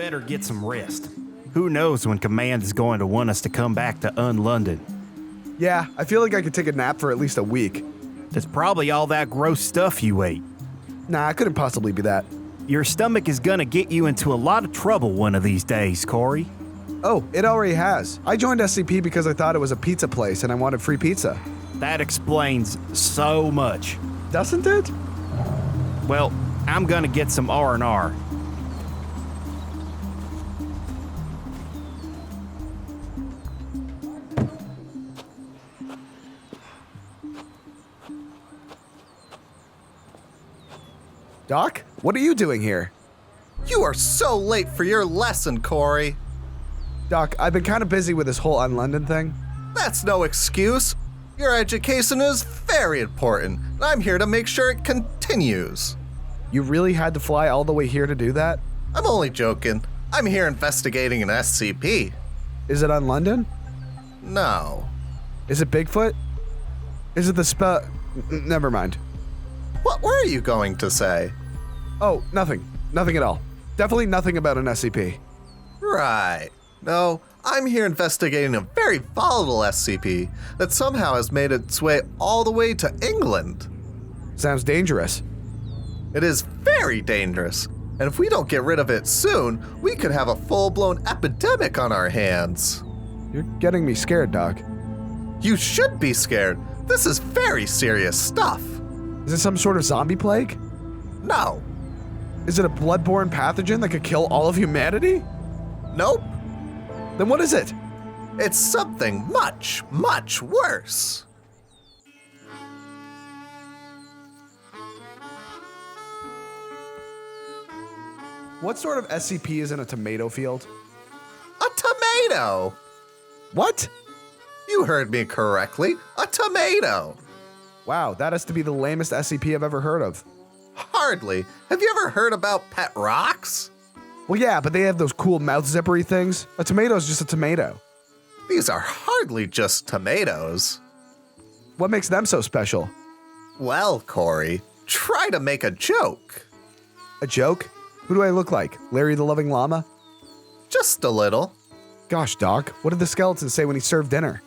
better get some rest. Who knows when Command is going to want us to come back to London. Yeah, I feel like I could take a nap for at least a week. That's probably all that gross stuff you ate. Nah, it couldn't possibly be that. Your stomach is gonna get you into a lot of trouble one of these days, Cory. Oh, it already has. I joined SCP because I thought it was a pizza place and I wanted free pizza. That explains so much. Doesn't it? Well, I'm gonna get some R&R. Doc, what are you doing here? You are so late for your lesson, Cory. Doc, I've been kind of busy with this whole London thing. That's no excuse. Your education is very important, and I'm here to make sure it continues. You really had to fly all the way here to do that? I'm only joking. I'm here investigating an SCP. Is it on London? No. Is it Bigfoot? Is it the never mind. What were you going to say? Oh, nothing. Nothing at all. Definitely nothing about an SCP. Right. No, I'm here investigating a very volatile SCP that somehow has made its way all the way to England. Sounds dangerous. It is very dangerous, and if we don't get rid of it soon, we could have a full-blown epidemic on our hands. You're getting me scared, Doc. You should be scared. This is very serious stuff. Is it some sort of zombie plague? No. Is it a bloodborne pathogen that could kill all of humanity? Nope. Then what is it? It's something much, much worse. What sort of SCP is in a tomato field? A tomato. What? You heard me correctly. A tomato. Wow, that has to be the lamest SCP I've ever heard of. Hardly. Have you ever heard about pet rocks? Well, yeah, but they have those cool mouth zippery things. A tomato is just a tomato. These are hardly just tomatoes. What makes them so special? Well, Cory, try to make a joke. A joke? Who do I look like? Larry the Loving Llama? Just a little. Gosh, Doc, what did the skeleton say when he served dinner?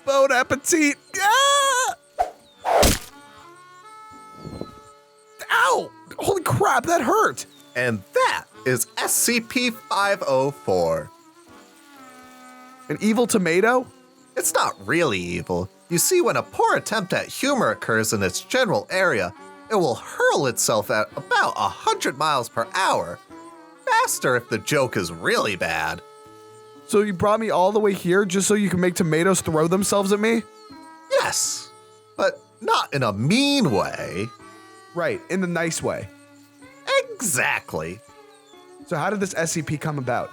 Bon appetit! Ah! Ow! Holy crap, that hurt! And that is SCP-504. An evil tomato? It's not really evil. You see, when a poor attempt at humor occurs in its general area, it will hurl itself at about 100 miles per hour. Faster if the joke is really bad. So you brought me all the way here just so you can make tomatoes throw themselves at me? Yes, but not in a mean way. Right, in the nice way. Exactly. So how did this SCP come about?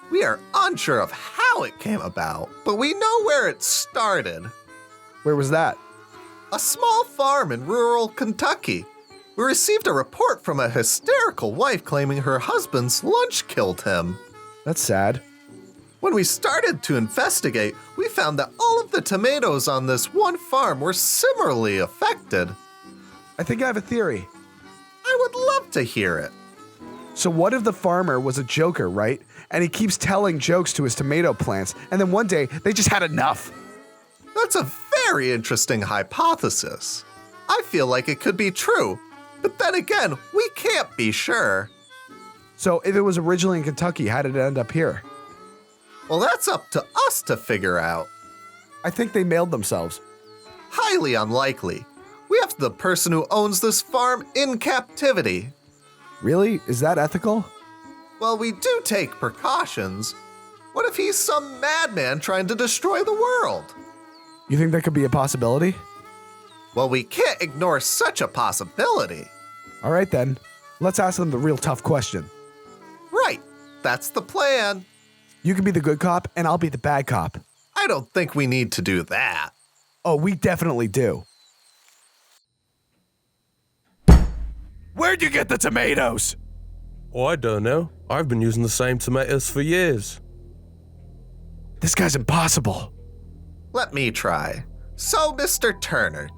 We are unsure of how it came about, but we know where it started. Where was that? A small farm in rural Kentucky. We received a report from a hysterical wife claiming her husband's lunch killed him. That's sad. When we started to investigate, we found that all of the tomatoes on this one farm were similarly affected. I think I have a theory. I would love to hear it. So what if the farmer was a joker, right? And he keeps telling jokes to his tomato plants, and then one day they just had enough. That's a very interesting hypothesis. I feel like it could be true, but then again, we can't be sure. So if it was originally in Kentucky, how did it end up here? Well, that's up to us to figure out. I think they mailed themselves. Highly unlikely. We have the person who owns this farm in captivity. Really? Is that ethical? Well, we do take precautions. What if he's some madman trying to destroy the world? You think that could be a possibility? Well, we can't ignore such a possibility. All right then. Let's ask them the real tough question. Right. That's the plan. You can be the good cop, and I'll be the bad cop. I don't think we need to do that. Oh, we definitely do. Where'd you get the tomatoes? Oh, I don't know. I've been using the same tomatoes for years. This guy's impossible. Let me try. So, Mr. Turner,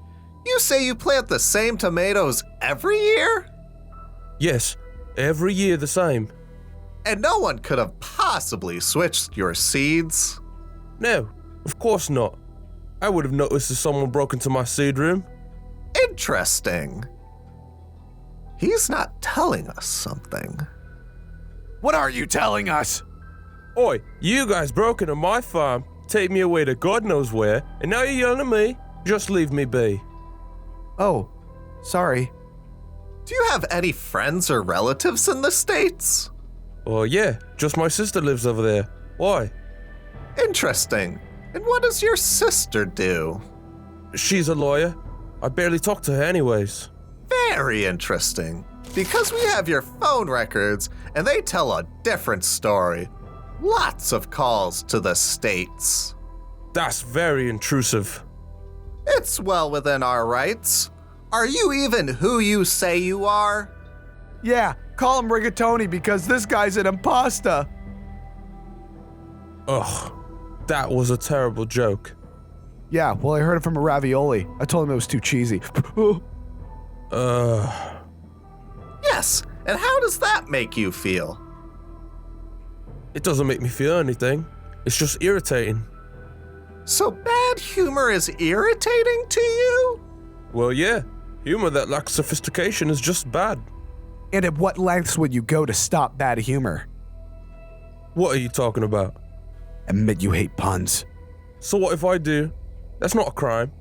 you say you plant the same tomatoes every year? Yes, Every year the same. And no one could have possibly switched your seeds? No, of course not. I would have noticed if someone broke into my seed room. Interesting. He's not telling us something. What are you telling us? Oi, you guys broke into my farm, take me away to God knows where, and now you're yelling at me? Just leave me be. Oh, sorry. Do you have any friends or relatives in the States? Oh yeah, just my sister lives over there. Why? Interesting. And what does your sister do? She's a lawyer. I barely talk to her anyways. Very interesting. Because we have your phone records, and they tell a different story. Lots of calls to the States. That's very intrusive. It's well within our rights. Are you even who you say you are? Yeah, call him Rigatoni because this guy's an imposter. Ugh, that was a terrible joke. Yeah, well, I heard it from a ravioli. I told him it was too cheesy. Yes, and how does that make you feel? It doesn't make me feel anything. It's just irritating. So bad humor is irritating to you? Well, yeah. Humor that lacks sophistication is just bad. And at what lengths would you go to stop bad humor? What are you talking about? Admit you hate puns. So what if I do? That's not a crime.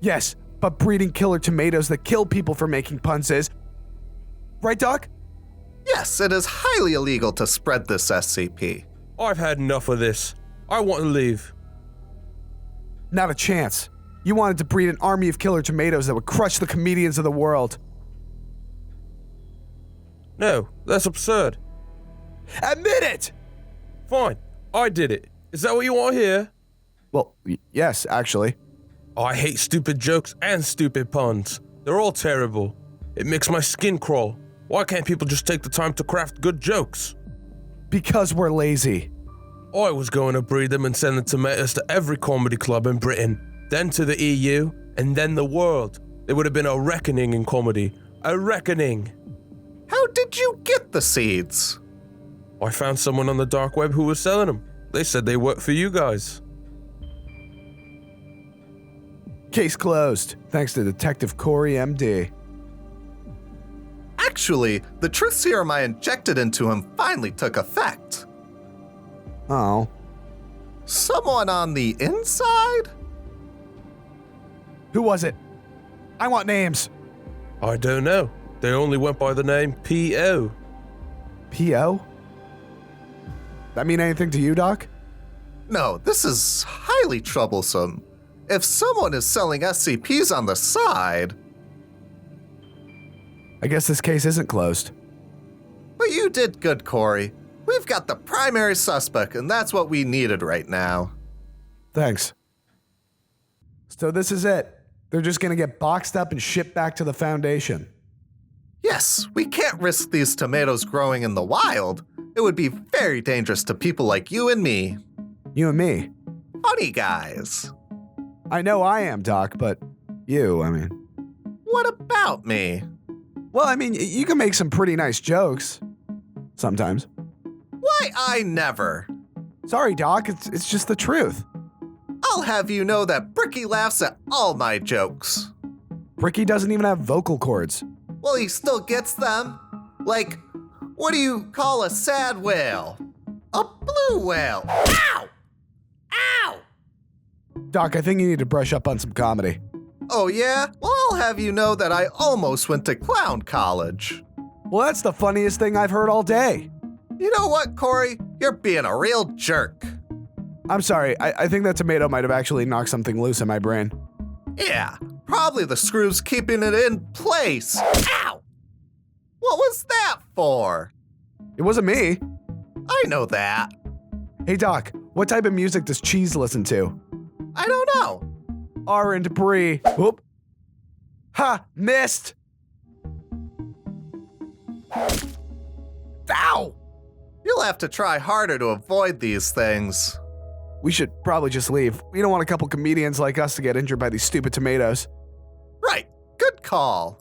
Yes, but breeding killer tomatoes that kill people for making puns is. Right, Doc? Yes, it is highly illegal to spread this SCP. I've had enough of this. I want to leave. Not a chance. You wanted to breed an army of killer tomatoes that would crush the comedians of the world. No, that's absurd. Admit it! Fine, I did it. Is that what you want to hear? Well, yes, actually. I hate stupid jokes and stupid puns. They're all terrible. It makes my skin crawl. Why can't people just take the time to craft good jokes? Because we're lazy. I was going to breed them and send the tomatoes to every comedy club in Britain, then to the EU, and then the world. There would have been a reckoning in comedy. A reckoning. How did you get the seeds? I found someone on the dark web who was selling them. They said they worked for you guys. Case closed, thanks to Detective Cory, MD. Actually, the truth serum I injected into him finally took effect. Oh. Someone on the inside? Who was it? I want names. I don't know. They only went by the name P.O. P.O.? That mean anything to you, Doc? No, this is highly troublesome. If someone is selling SCPs on the side... I guess this case isn't closed. But you did good, Cory. We've got the primary suspect, and that's what we needed right now. Thanks. So this is it. They're just gonna get boxed up and shipped back to the Foundation. Yes, we can't risk these tomatoes growing in the wild. It would be very dangerous to people like you and me. You and me. Funny guys. I know I am, Doc, but you, I mean. What about me? Well, I mean, you can make some pretty nice jokes. Sometimes. Why, I never. Sorry, Doc, it's just the truth. I'll have you know that Bricky laughs at all my jokes. Ricky doesn't even have vocal cords. Well, he still gets them. Like, what do you call a sad whale? A blue whale. Ow! Ow! Doc, I think you need to brush up on some comedy. Oh yeah? Well, I'll have you know that I almost went to clown college. Well, that's the funniest thing I've heard all day. You know what, Cory? You're being a real jerk. I'm sorry, I think that tomato might have actually knocked something loose in my brain. Yeah, probably the screws keeping it in place. Ow! What was that for? It wasn't me. I know that. Hey, Doc, what type of music does Cheese listen to? I don't know. R and Brie. Whoop. Ha! Missed! Ow! You'll have to try harder to avoid these things. We should probably just leave. We don't want a couple comedians like us to get injured by these stupid tomatoes. Right, good call.